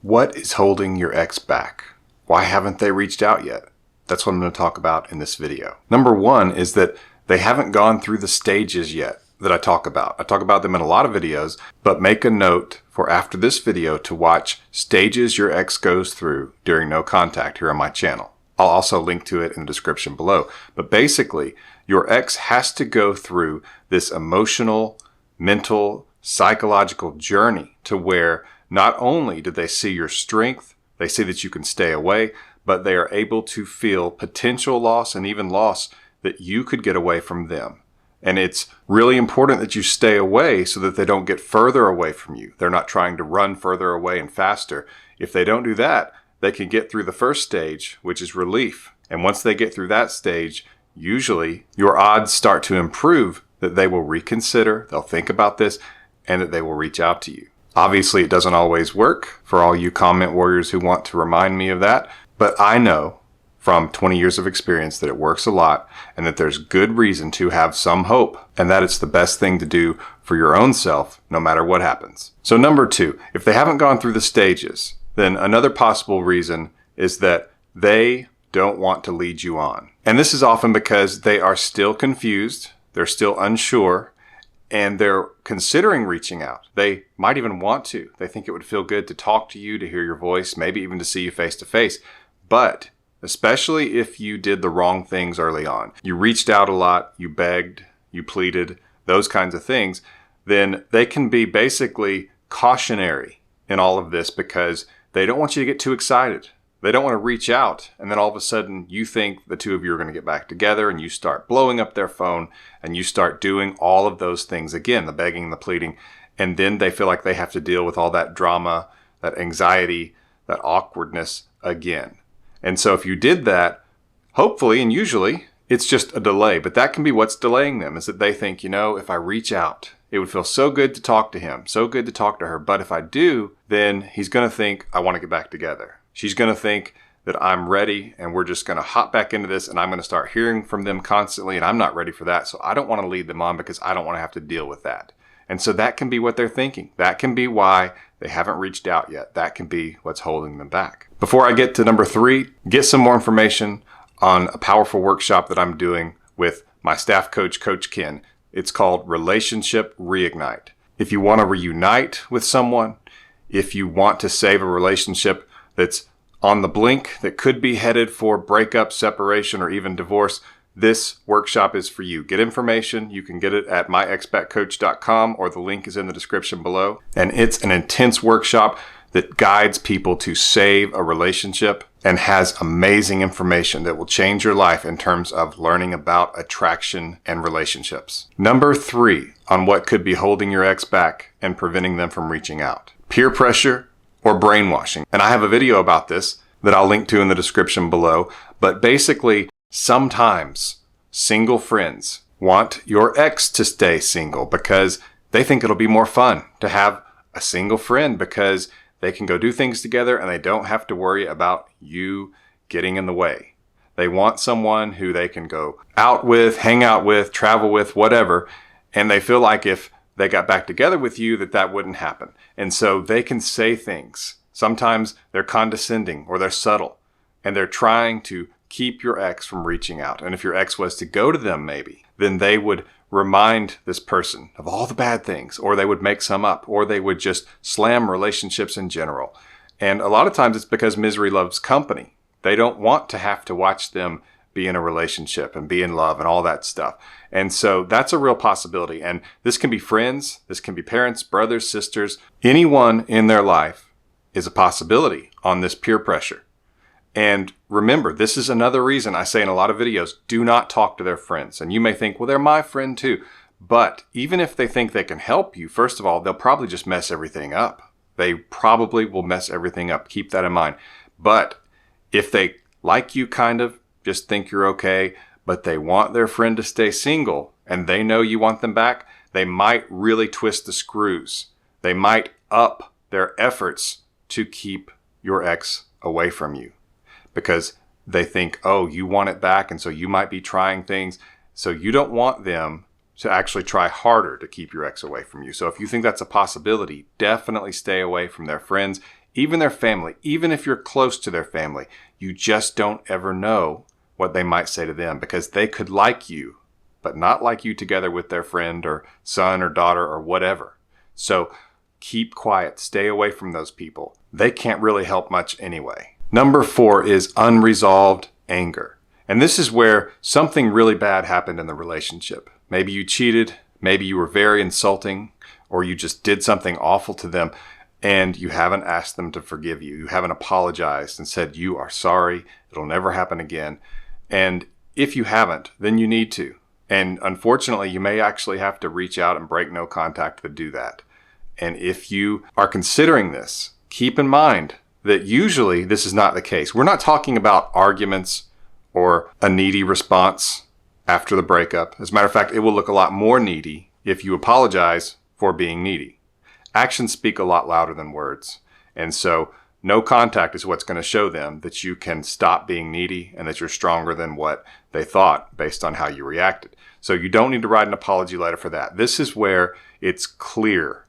What is holding your ex back? Why haven't they reached out yet? That's what I'm going to talk about in this video. Number one is that they haven't gone through the stages yet that I talk about. I talk about them in a lot of videos, but make a note for after this video to watch stages your ex goes through during no contact here on my channel. I'll also link to it in the description below. But basically, your ex has to go through this emotional, mental, psychological journey to where not only do they see your strength, they see that you can stay away, but they are able to feel potential loss and even loss that you could get away from them. And it's really important that you stay away so that they don't get further away from you. They're not trying to run further away and faster. If they don't do that, they can get through the first stage, which is relief. And once they get through that stage, usually your odds start to improve that they will reconsider, they'll think about this, and that they will reach out to you. Obviously, it doesn't always work for all you comment warriors who want to remind me of that, but I know from 20 years of experience that it works a lot and that there's good reason to have some hope and that it's the best thing to do for your own self no matter what happens. So number two, if they haven't gone through the stages, then another possible reason is that they don't want to lead you on. And this is often because they are still confused, they're still unsure, and they're considering reaching out. They might even want to. They think it would feel good to talk to you, to hear your voice, maybe even to see you face to face. But especially if you did the wrong things early on, you reached out a lot, you begged, you pleaded, those kinds of things, then they can be basically cautionary in all of this because they don't want you to get too excited. They don't want to reach out and then all of a sudden you think the two of you are going to get back together and you start blowing up their phone and you start doing all of those things again, the begging, the pleading, and then they feel like they have to deal with all that drama, that anxiety, that awkwardness again. And so if you did that, hopefully and usually it's just a delay, but that can be what's delaying them is that they think, if I reach out, it would feel so good to talk to him, so good to talk to her. But if I do, then he's going to think I want to get back together. She's going to think that I'm ready and we're just going to hop back into this and I'm going to start hearing from them constantly and I'm not ready for that. So I don't want to lead them on because I don't want to have to deal with that. And so that can be what they're thinking. That can be why they haven't reached out yet. That can be what's holding them back. Before I get to number three, get some more information on a powerful workshop that I'm doing with my staff coach, Coach Ken. It's called Relationship Reignite. If you want to reunite with someone, if you want to save a relationship that's on the blink, that could be headed for breakup, separation, or even divorce, this workshop is for you. Get information. You can get it at myexpatcoach.com or the link is in the description below. And it's an intense workshop that guides people to save a relationship and has amazing information that will change your life in terms of learning about attraction and relationships. Number three on what could be holding your ex back and preventing them from reaching out. Peer pressure or brainwashing. And I have a video about this that I'll link to in the description below. But basically, sometimes single friends want your ex to stay single because they think it'll be more fun to have a single friend because they can go do things together and they don't have to worry about you getting in the way. They want someone who they can go out with, hang out with, travel with, whatever. And they feel like if they got back together with you, that wouldn't happen. And so they can say things. Sometimes they're condescending or they're subtle and they're trying to keep your ex from reaching out. And if your ex was to go to them maybe, then they would remind this person of all the bad things, or they would make some up, or they would just slam relationships in general. And a lot of times it's because misery loves company. They don't want to have to watch them be in a relationship and be in love and all that stuff. And so that's a real possibility. And this can be friends, this can be parents, brothers, sisters, anyone in their life is a possibility on this peer pressure. And remember, this is another reason I say in a lot of videos, do not talk to their friends. And you may think, well, they're my friend too. But even if they think they can help you, first of all, they'll probably just mess everything up. They probably will mess everything up. Keep that in mind. But if they like you kind of, just think you're okay, but they want their friend to stay single and they know you want them back, they might really twist the screws. They might up their efforts to keep your ex away from you. Because they think, oh, you want it back, and so you might be trying things. So you don't want them to actually try harder to keep your ex away from you. So if you think that's a possibility, definitely stay away from their friends, even their family, even if you're close to their family, you just don't ever know what they might say to them, because they could like you, but not like you together with their friend or son or daughter or whatever. So keep quiet. Stay away from those people. They can't really help much anyway. Number 4 is unresolved anger. And this is where something really bad happened in the relationship. Maybe you cheated, maybe you were very insulting, or you just did something awful to them and you haven't asked them to forgive you. You haven't apologized and said you are sorry, it'll never happen again. And if you haven't, then you need to. And unfortunately, you may actually have to reach out and break no contact to do that. And if you are considering this, keep in mind that usually this is not the case. We're not talking about arguments or a needy response after the breakup. As a matter of fact, it will look a lot more needy if you apologize for being needy. Actions speak a lot louder than words. And so no contact is what's going to show them that you can stop being needy and that you're stronger than what they thought based on how you reacted. So you don't need to write an apology letter for that. This is where it's clear.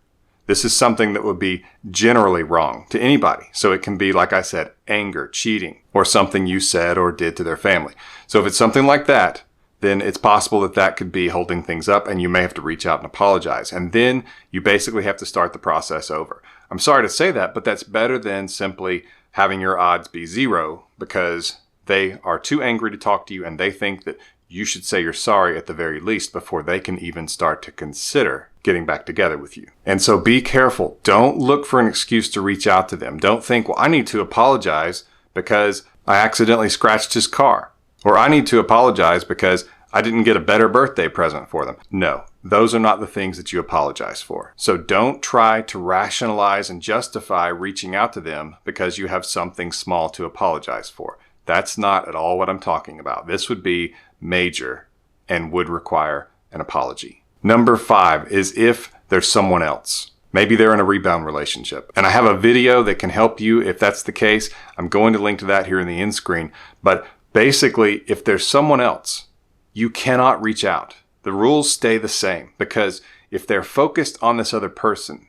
This is something that would be generally wrong to anybody. So it can be, like I said, anger, cheating, or something you said or did to their family. So if it's something like that, then it's possible that that could be holding things up and you may have to reach out and apologize. And then you basically have to start the process over. I'm sorry to say that, but that's better than simply having your odds be 0 because they are too angry to talk to you and they think that you should say you're sorry at the very least before they can even start to consider getting back together with you. And so be careful. Don't look for an excuse to reach out to them. Don't think, well, I need to apologize because I accidentally scratched his car. Or I need to apologize because I didn't get a better birthday present for them. No, those are not the things that you apologize for. So don't try to rationalize and justify reaching out to them because you have something small to apologize for. That's not at all what I'm talking about. This would be major and would require an apology. Number 5 is if there's someone else. Maybe they're in a rebound relationship. And I have a video that can help you if that's the case. I'm going to link to that here in the end screen. But basically, if there's someone else, you cannot reach out. The rules stay the same because if they're focused on this other person,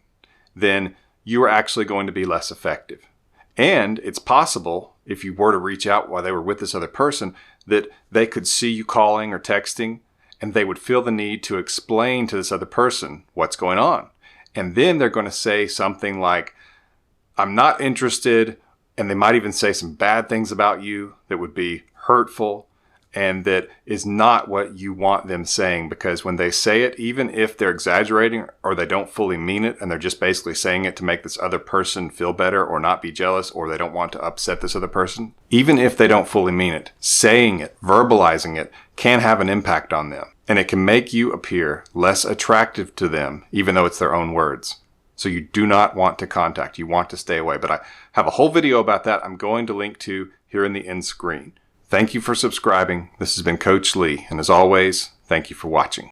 then you are actually going to be less effective. And it's possible, if you were to reach out while they were with this other person, that they could see you calling or texting and they would feel the need to explain to this other person what's going on. And then they're going to say something like, I'm not interested. And they might even say some bad things about you that would be hurtful and that is not what you want them saying, because when they say it, even if they're exaggerating or they don't fully mean it and they're just basically saying it to make this other person feel better or not be jealous or they don't want to upset this other person, even if they don't fully mean it, saying it, verbalizing it can have an impact on them. And it can make you appear less attractive to them, even though it's their own words. So you do not want to contact. You want to stay away. But I have a whole video about that I'm going to link to here in the end screen. Thank you for subscribing. This has been Coach Lee. And as always, thank you for watching.